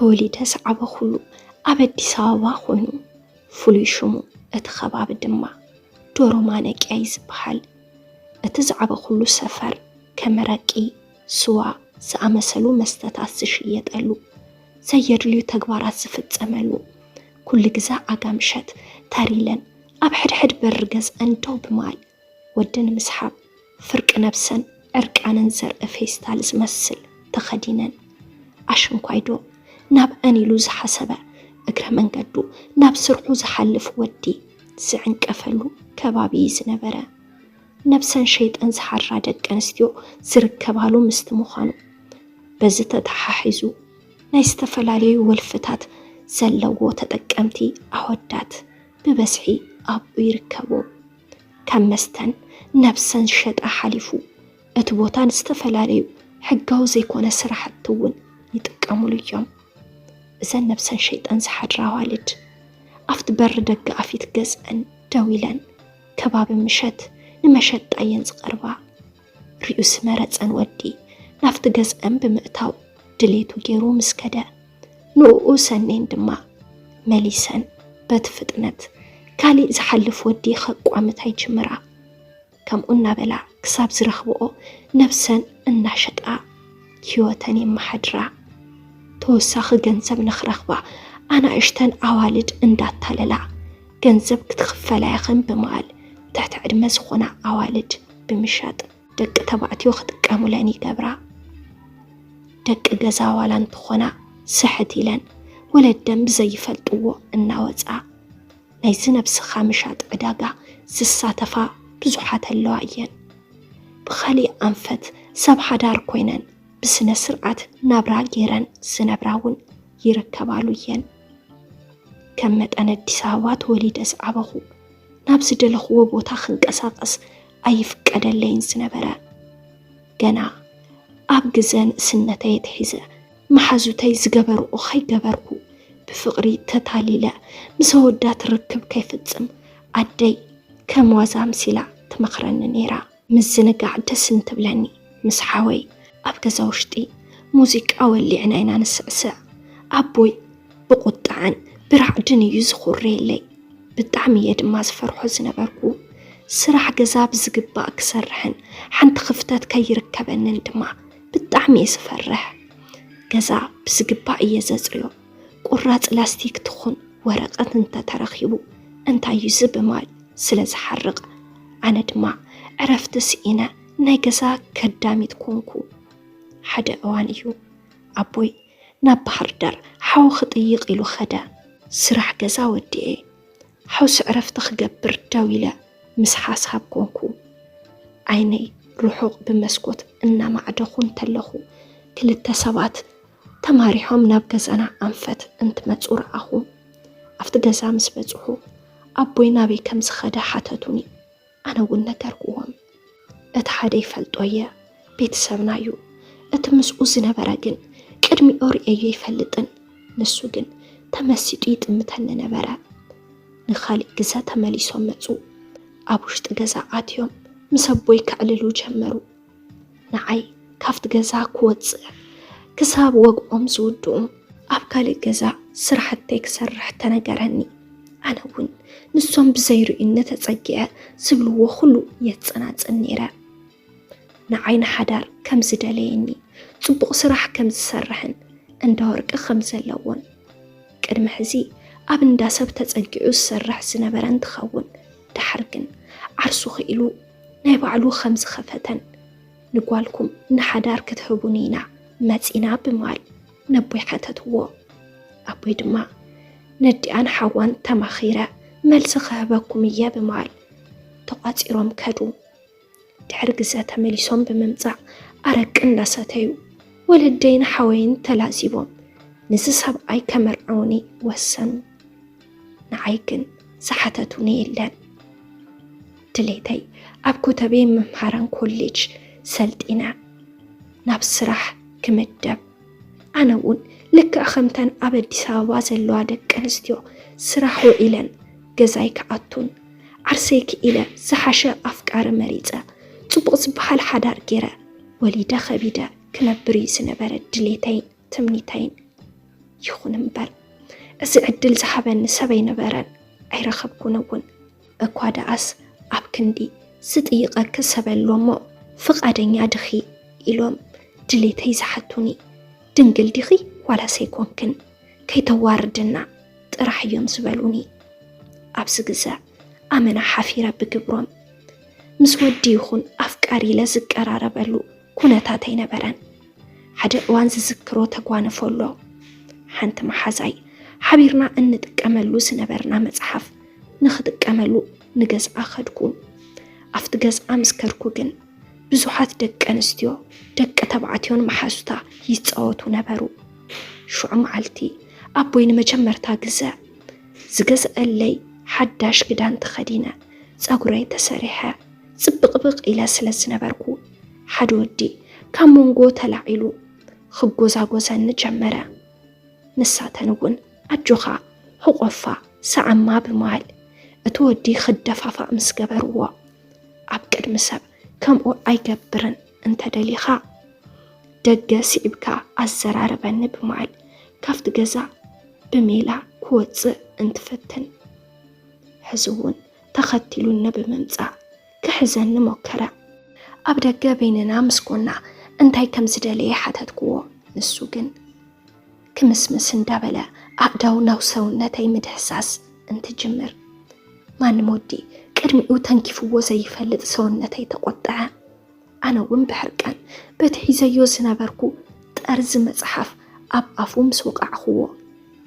ተወሊደ ሰዓበ ኩሉ ኣብ ኣዲስ ኣበባ ኮይኑ ፍሉይ ሽሙ እቲ ከባቢ ድማ ዶሮ ማነቂያ ይዝበሃል። እቲ ዝዓበ ኩሉ ሰፈር ከመረቂ ስዋ ዝኣመሰሉ መስተታት ዝሽየጠሉ ዘየድልዩ ተግባራት ዝፍጸመሉ ኩሉ ግዛ ኣጋምሸት ተሪለን ኣብ ሕድሕድ በሪ ገዝአን ደው ብማል ወድን ምስሓብ ፍርቂ ነብሰን ዕርቃነን ዘርኢ ፌስታል ዝመስል ተኸዲነን ኣሽንኳይዶ ናብ ኣኒሉ ዝሓሰበ እግረ መንገዱ ናብ ስርሑ ዝሓልፍ ወዲ ዝዕንቀፈሉ ከባቢ ዝነበረ ነብሰን ሸይጠን ዝሓራ ደቂ ኣንስትዮ ዝርከባሉ ምስቲ ምዃኑ በዚ ተተሓሒዙ ናይ ዝተፈላለዩ ወልፍታት ዘለዎ ተጠቀምቲ ኣወዳት ብበዝሒ ኣብኡ ይርከቡ። ካብ መስተን ነብሰን ሸጣ ሓሊፉ እቲ ቦታን ዝተፈላለዩ ሕጋዊ ዘይኮነ ስራሕቲ እውን ይጥቀሙሉ እዮም። እዘን ነብሰን ሸይጠን ዝሓድራ ኣዋልድ ኣብቲ በሪ ደገ ኣፊት ገዝአን ደው ኢለን ከባቢ ምሸት ንመሸጣ እየን ዝቐርባ። ርኡ ዝመረፀን ወዲ ናፍቲ ገዝአን ብምእታው ድሌቱ ገይሩ ምስ ከደ ንኡ ሰኔን ድማ መሊሰን በቲ ፍጥነት ካሊእ ዝሓልፍ ወዲ ከቋምታ ይጅምራ። ከምኡ እናበላ ክሳብ ዝረኽብኦ ነብሰን እናሸጣ ህይወተን የመሓድራ። ተወሳኺ ገንዘብ ንኽረኽባ ኣናእሽተን ኣዋልድ እንዳታለላ ገንዘብ ክትኽፈላ ይኽን ብምባል ትሕቲ ዕድመ ዝኾና ኣዋልድ ብምሻጥ ደቂ ተባዕትዮ ክጥቀሙለን ይገብራ። ደቂ ገዛ ዋላ እንትኾና ስሕት ኢለን ወለደን ብዘይፈልጥዎ እናወፃ ናይዚ ነብስኻ ምሻጥ ዕዳጋ ዝሳተፋ ብዙሓት ኣለዋ እየን። ብኻሊእ ኣንፈት ሰብ ሓዳር ኮይነን ብስነ ስርዓት ናብራ ገይረን ዝነብራውን ይርከባሉ እየን። ከም መጠን ኣዲስ ኣበባ ተወሊደ ዝዓበኹ ናብ ዝደለኽዎ ቦታ ክንቀሳቐስ ኣይፍቀደለይን ዝነበረ ገና ኣብ ግዘን ስነተይ ትሒዘ መሓዙተይ ዝገበርኦ ከይገበርኩ ብፍቕሪ ተታሊለ ምስ ወዳት ርክብ ከይፍጽም ኣደይ ከም ዋዛ ምሲላ ትመኽረኒ ነይራ። ምዝንጋዕ ደስ እንትብለኒ ምስ ሓወይ ኣብ ገዛ ውሽጢ ሙዚቃ ወሊዕና ኢና ንስዕስዕ። ኣቦይ ብቁጣዕን ብራዕድን እዩ ዝኹሬለይ። ብጣዕሚ እየ ድማ ዝፈርሖ ዝነበርኩ ስራሕ ገዛ ብዝግባእ ክሰርሕን ሓንቲ ክፍተት ከይርከበንን ድማ ብጣዕሚ እየ ዝፈርሕ። ገዛ ብዝግባእ እየ ዘፅርዮ። ቁራፅ ላስቲክ ትኹን ወረቐት እንተተረኺቡ እንታይ እዩ ዝብማል ስለ ዝሓርቕ ኣነ ድማ ዕረፍቲ ስኢነ ናይ ገዛ ከዳሚት ኮንኩ። ሓደ እዋን እዩ ኣቦይ ናብ ባህር ዳር ሓው ክጥይቕ ኢሉ ኸደ። ስራሕ ገዛ ወዲኤ ሓውሲ ዕረፍቲ ክገብር ደው ኢለ ምስ ሓሳብ ኮንኩ። ዓይነይ ርሑቕ ብመስኮት እናማዕደኹ እንተለኹ ክልተ ሰባት ተማሪሖም ናብ ገዛና ኣንፈት እንትመፁ ረኣኹ። ኣብቲ ገዛ ምስ በፅሑ ኣቦይ ናበይ ከም ዝኸደ ሓተቱኒ። ኣነ እውን ነገርኩዎም። እቲ ሓደ ይፈልጦ እየ ቤተሰብና እዩ። እቲ ምስኡ ዝነበረ ግን ቅድሚኡ ርአዮ ይፈልጥን። ንሱ ግን ተመሲጡ ይጥምተኒ ነበረ። ንኻሊእ ግዜ ተመሊሶም መፁ። ኣብ ውሽጢ ገዛ ኣትዮም ምስ ኣቦይ ክዕልሉ ጀመሩ። ንዓይ ካብቲ ገዛ ክወፅእ ክሳብ ወግኦም ዝውድኡ ኣብ ካሊእ ገዛ ስራሕተይ ክሰርሕ ተነገረኒ። ኣነ እውን ንሶም ብዘይርእዩኒ ተፀጊዐ ዝብልዎ ኩሉ የፀናፅን ነይረ። ንዓይ ንሓዳር ከም ዝደለየኒ ፅቡቕ ስራሕ ከም ዝሰርሕን እንዳ ወርቂ ከም ዘለዎን ቅድሚ ሕዚ ኣብ እንዳ ሰብ ተፀጊዑ ዝሰርሕ ዝነበረ እንትኸውን ድሓር ግን ዓርሱ ክኢሉ ናይ ባዕሉ ከም ዝኸፈተን ንጓልኩም ንሓዳር ክትህቡኒ ኢና መፂና ብምባል ነቦይ ሓተትዎ። ኣቦይ ድማ ነዲኣን ሓዋን ተማኺረ መልሲ ክህበኩም እየ ብምባል ተቋፂሮም ከዱ። ድሕሪ ግዜ ተመሊሶም ብምምፃእ ኣረቂ እንዳሰተዩ ወለደይን ሓወይን ተላዚቦም ንዚ ሰብኣይ ከመርዐውኒ ወሰኑ። ንዓይ ግን ዝሓተቱኒ የለን። ድሌተይ ኣብ ኮተቤ መምሃራን ኮሌጅ ሰልጢነ ናብ ስራሕ ክምደብ። ኣነ እውን ልክዕ ከምተን ኣብ ኣዲስ ኣበባ ዘለዋ ደቂ ኣንስትዮ ስራሕ ውዒለን ገዛይ ክኣቱን ዓርሰይ ክኢለ ዝሓሸ ኣፍቃሪ መሪፀ ፅቡቕ ዝበሃል ሓዳር ገይረ ወሊደ ከቢደ ክነብር እዩ ዝነበረ ድሌተይን ትምኒተይን። ይኹን እምበር እዚ ዕድል ዝሃበኒ ሰበይ ነበረን ኣይረኸብኩን እውን እኳ ደኣስ ኣብ ክንዲ ዝጥይቐክ ሰበሎሞ ፍቓደኛ ድኺ ኢሎም ድሌተይ ዝሓቱኒ ድንግል ዲኺ ዋላ ሰይኮንክን ከይተዋርድና ጥራሕ እዮም ዝበሉኒ ኣብዚ ግዜ ኣመና ሓፊረ ብግብሮም ምስ ወዲ ይኹን ኣፍቃሪ ኢለ ዝቀራረበሉ ኩነታት ኣይነበረን ሓደ እዋን ዝዝክሮ ተጓነፈሎ ሓንቲ መሓዛይ ሓቢርና እንጥቀመሉ ዝነበርና መጽሓፍ ንኽጥቀመሉ ንገዝኣ ኸድኩ ኣብቲ ገዝኣ ምስ ከድኩ ግን ብዙሓት ደቂ ኣንስትዮ ደቂ ተባዕትዮን መሓዙታ ይፃወቱ ነበሩ ሽዑ መዓልቲ ኣቦይ ንመጀመርታ ግዜ ዝገዝአለይ ሓዳሽ ክዳን ተኸዲነ ፀጉረይ ተሰሪሐ ጽብቕብቕ ኢለ ስለ ዝነበርኩ ሓደ ወዲ ካብ መንጎ ተላዒሉ ክጎዛጎዘኒ ጀመረ ንሳተን እውን ኣጆኻ ሕቆፋ ሰዓማ ብምባል እቲ ወዲ ክደፋፋእ ምስ ገበርዎ ኣብ ቅድሚ ሰብ ከምኡ ኣይገብርን እንተደሊኻ ደገ ስዒብካ ኣዘራርበኒ ብምባል ካብቲ ገዛ ብሜላ ክወፅእ እንትፍትን ሕዚ እውን ተኸቲሉኒ ብምምፃእ ክሕዘኒ ሞከረ ኣብ ደገ በይንና ምስኮና እንታይ ከም ዝደለየ ሓተትክዎ ንሱ ግን ክምስምስ እንዳበለ ኣእዳው ናው ሰውነተይ ምድሕሳስ እንትጅምር ማንም ወዲ ቅድሚኡ ተንኪፍዎ ዘይፈልጥ ሰውነተይ ተቆጠዐ ኣነ እውን ብሕርቀን በቲ ሒዘዮ ዝነበርኩ ጠርዚ መጽሓፍ ኣብ ኣፉ ምስ ወቃዕኽዎ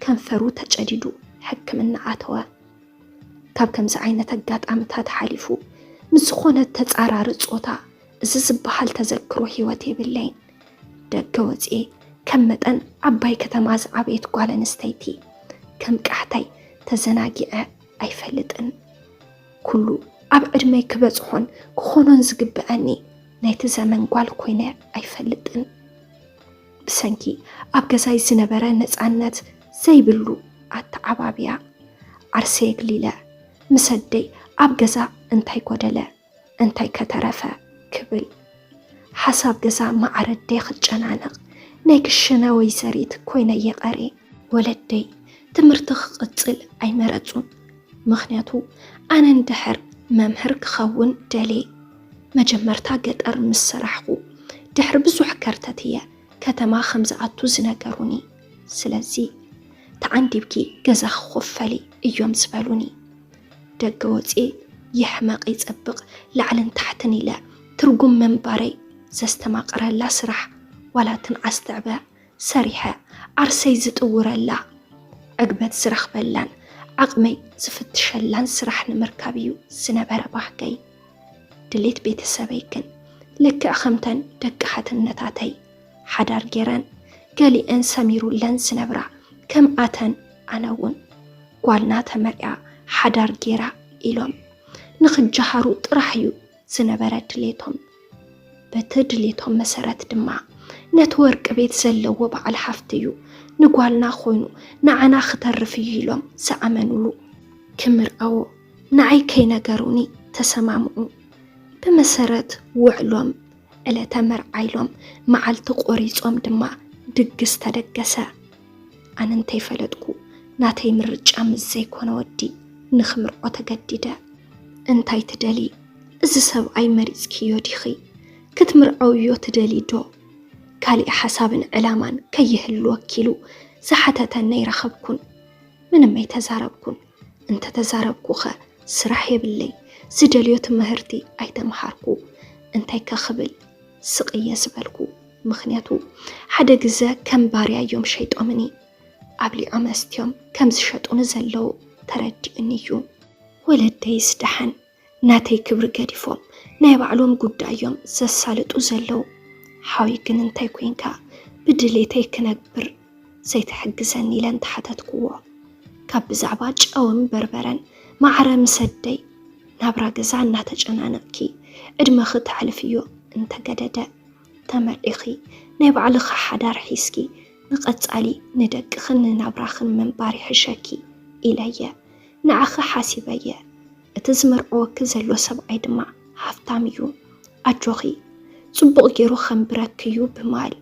ከንፈሩ ተጨዲዱ ሕክምና ኣተወ ካብ ከምዚ ዓይነት ኣጋጣሚታት ሓሊፉ ምስ ዝኾነ ተጻራሪ ጾታ እዚ ዝበሃል ተዘክሮ ሂወት የብለይን ደገ ወፅኤ ከም መጠን ዓባይ ከተማ ዝዓበየት ጓል ኣንስተይቲ ከም ቃሕታይ ተዘናጊዐ ኣይፈልጥን ኩሉ ኣብ ዕድመይ ክበፅሖን ክኾኖን ዝግብአኒ ናይቲ ዘመን ጓል ኮይነ ኣይፈልጥን ብሰንኪ ኣብ ገዛይ ዝነበረ ነፃነት ዘይብሉ ኣተዓባብያ ዓርሰ የግሊለ ምሰደይ ኣብ ገዛ እንታይ ጎደለ እንታይ ከተረፈ ክብል ሓሳብ ገዛ ማዕረደይ ክጨናነቕ ናይ ክሽነ ወይዘሪት ኮይነ የቐሬ ወለደይ ትምህርቲ ክቕፅል ኣይመረፁን ምኽንያቱ ኣነ እንድሕር መምህር ክኸውን ደሌ መጀመርታ ገጠር ምስ ሰራሕኩ ድሕሪ ብዙሕ ከርተት እየ ከተማ ከም ዝኣቱ ዝነገሩኒ ስለዚ ተዓንዲብኪ ገዛ ክኽፈሊ እዮም ዝበሉኒ ደገ ወፅኤ ይሕመቕ ይጸብቕ ላዕልን ታሕትን ኢለ ትርጉም መንባረይ ዘስተማቕረላ ስራሕ ዋላትን ዓስተዕበ ሰሪሐ ዓርሰይ ዝጥውረላ ዕግበት ዝረኽበላን ዓቕመይ ዝፍትሸላን ስራሕ ንምርካብ እዩ ዝነበረ ባህገይ ድሌት ቤተሰበይ ግን ልክዕ ከምተን ደቂ ሓትነታተይ ሓዳር ጌረን ገሊአን ሰሚሩለን ዝነብራ ከም ኣተን ኣነ እውን ጓልና ተመርያ ሓዳር ጌራ ኢሎም ንኽጀሃሩ ጥራሕ እዩ ዝነበረ ድሌቶም በቲ ድሌቶም መሰረት ድማ ነቲ ወርቂ ቤት ዘለዎ በዓል ሃፍቲ እዩ ንጓልና ኮይኑ ንዓና ክተርፍ እዩ ኢሎም ዝኣመንሉ ክምርአዎ ንዓይ ከይነገሩኒ ተሰማምዑ ብመሰረት ውዕሎም ዕለተ መርዓ ኢሎም መዓልቲ ቆሪፆም ድማ ድግስ ተደገሰ ኣነ እንተይፈለጥኩ ናተይ ምርጫ ምስ ዘይኮነ ወዲ ንኽምርዖ ተገዲደ እንታይ ትደሊ እዚ ሰብኣይ መሪፅክዮ ዲኺ ክትምርዐው እዮ ትደሊ ዶ ካልእ ሓሳብን ዕላማን ከይህሉ ወኪሉ ዝሓተተነ ይረኸብኩን ምንም ኣይተዛረብኩን እንተተዛረብኩኸ ስራሕ የብለይ ዝደልዮ ትምህርቲ ኣይተምሃርኩ እንታይ ከኽብል ስቕየ ዝበልኩ ምኽንያቱ ሓደ ግዜ ከም ባርያ እዮም ሸይጦምኒ ኣብሊዖም ኣስትዮም ከም ዝሸጡኒ ዘለዉ ተረዲእኒ እዩ ወለደይ ዝደሓን ናተይ ክብሪ ገዲፎም ናይ ባዕሎም ጉዳዮም ዘሳልጡ ዘለዉ ሓዊ ግን እንታይ ኮንካ ብድሌተይ ክነግብር ዘይተሕግዘኒ ኢለን ተሓተትክዎ ካብ ብዛዕባ ጨውን በርበረን ማዕረ ምሰደይ ናብራ ገዛ እናተጨናነቕኪ ዕድመኺ ተሕልፍ እዮ እንተገደደ ተመሪኺ ናይ ባዕልኻ ሓዳር ሒዝኪ ንቐጻሊ ንደቅኽን ንናብራኽን መንባሪ ሕሸኪ ኢለየ ንዓኺ ሓሲበየ እቲ ዝመርዖወኪ ዘሎ ሰብኣይ ድማ ሃፍታም እዩ ኣጆኺ ጽቡቕ ገይሩ ኸንብረክዩ ብምባል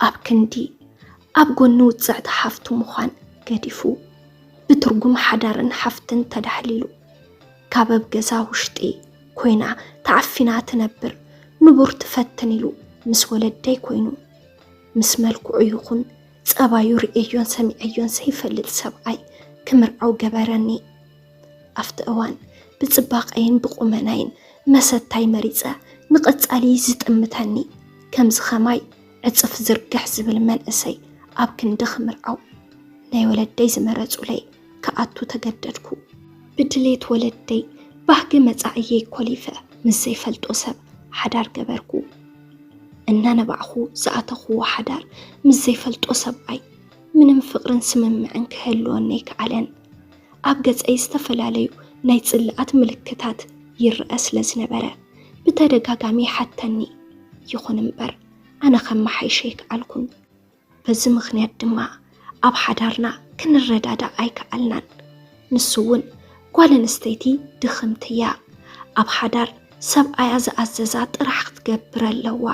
ኣብ ክንዲ أبقون وتزعت حفتو مخان قديفو بترجم حدارن حفتن تدحليلو كابب جزا وشتي كوينا تعفينا تنبر نبور تفتنيلو مس ولدي كوينو مس ملكو عيوخن صبايو رئيون سمعيون سيفلل سبعي كمرعو جبرني أفت أوان بتصباقين بقومناين مساتاي مريضة نقصالي زتأمتني كمز خماي عصف زرقح زبل منأسي أبكن دخمرعو ناي ولدي زمرزو لي كأتو تقددكو بدليت ولدي بحق مزعيي كوليفة مزي فلتو سب حدار جبركو إننا بعخو زعتخو حدار مزي فلتو سبعي من فقرن سمم عنك هلوانيك علن أبقز أي استفل عليو نايت اللقات ملكتات يرأس لزنبرة بتدقاقامي حتاني يخون مبر أنا خم حيشيك عالكون بزمخني الدماء أب حدارنا كن الردادة أيك علنان نسوون قوال نستيتي دخمتيا أب حدار سب أياز أزازات راح تقبر اللوا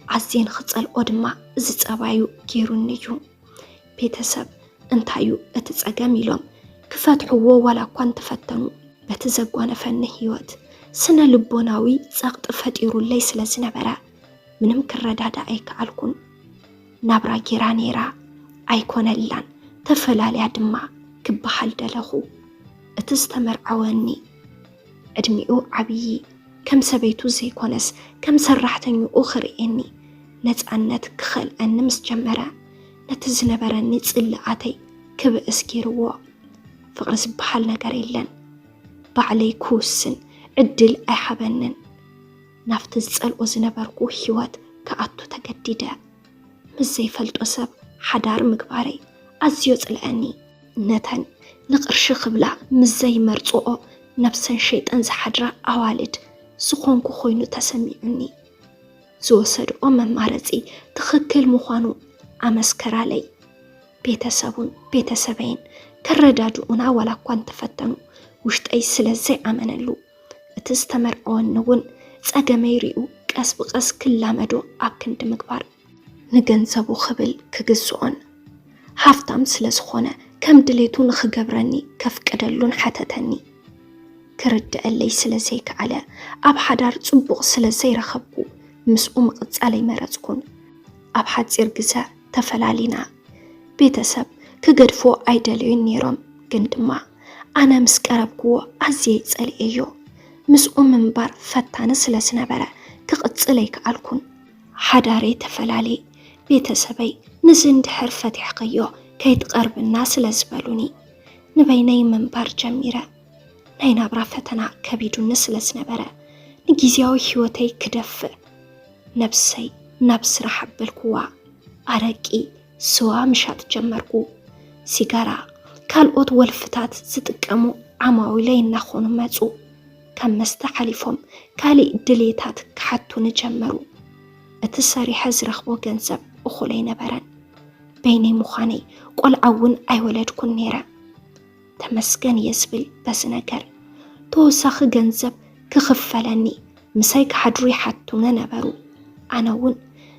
عزين خطال أدما زيت أبايو كيرون نيو بيتسب انتايو اتتساقامي لهم كفات حوو ولا كوان تفتنو بتزقوانا فن هيوت سنة لبوناوي ساقط فتيرو ليس لزنبرا منم كردادا أيك عالكون نابرا جيرانيرا أيكون اللان تفلالي دما كبحال دلخو اتستمر عواني أدميو عبيي كم سبيتو زيكونس كم سرحتنيو أخر إني نتعنت كخل أنمس جمرا نتزنبرا نتسلعاتي كبأس كيروا فقرس بحال نقر إلان بعلي كوسن عدل أحبنن نافت تسأل وزنبركو حيوات كأتو تقديدا مزي فلتو سب حدار مقباري أزيوز الأني نتن نقرش خبلا مزي مرزوء نفسن شيطان زحدرا أوالد سخونكو خوينو تسميعني زوسد أمم مارزي تخكل مخانو أمسكر علي بيتسبين كردادونا ولا كوان تفتنو وشت أي سلزي أمنلو اتستمر نون تساقميريو قاس بقاس كلا مدو أبكن دمقبار نغنزبو خبل كغزوان حافتام سلزخونا كم دليتو نخقبرني كف قدلون حتتني كرد ألي سلزيك على أب حدار صبوغ سلزي رخبكو مسؤوم قدس علي مرزكون أب حد زيرقزا تفلالينا بيتسب كقدفو أيداليون نيروم قندما أنا مسكربكو أزيي تسألي أيو مسؤوم منبار فتان سلسنبرا كقدس عليك عالكون حداري تفلالي بيتسبي نزند حرفة حقيو كي تقرب الناس لزبالوني نبيني منبار جميرة ناينا برا فتنا كبيدو نسلس نبرا نجيزياو حيوتي كدف نفسي نفس رحب بالكوا أرقي سوا مشات جمركو سيجارة كالقوت والفتات ستقامو عماويلين نخونو ماتو كم مستحلفهم كالي دليتات كحتو نجمرو اتساري حزرخبو جنزب أخولي نبران بيني مخاني قول عون أي ولد كن نيرا تمسكن يسبل بس نكر توسخ جنزب كخفلني مسايك حدري حتو نبرو أنا ون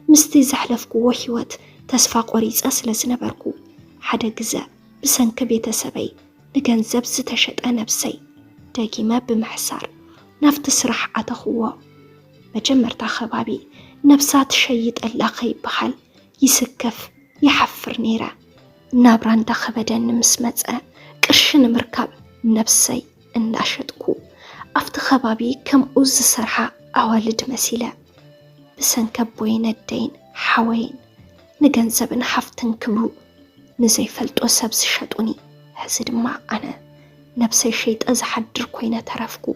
مستي زحلفكو وحيوت تسفى قريز أسلس نبركو حدا جزا بسنك بيتسبي نجنزب ستشت أنا بسي داقيما بمحسار نفت سرح أتخوا مجمرت خبابي نفسات شيد اللاقي بحال يسكف يحفر نيرا نابران دخبدا نمسمتأ كرشن مركب نفسي الناشدكو أفت خبابي كم أوز سرحة أولد مسيلة بسنك بوين الدين حوين نجنزب نحفتن كبرو نزي فلتو سبس شدوني هزد ما أنا نفسي شيت أزحدر كوينة ترفكو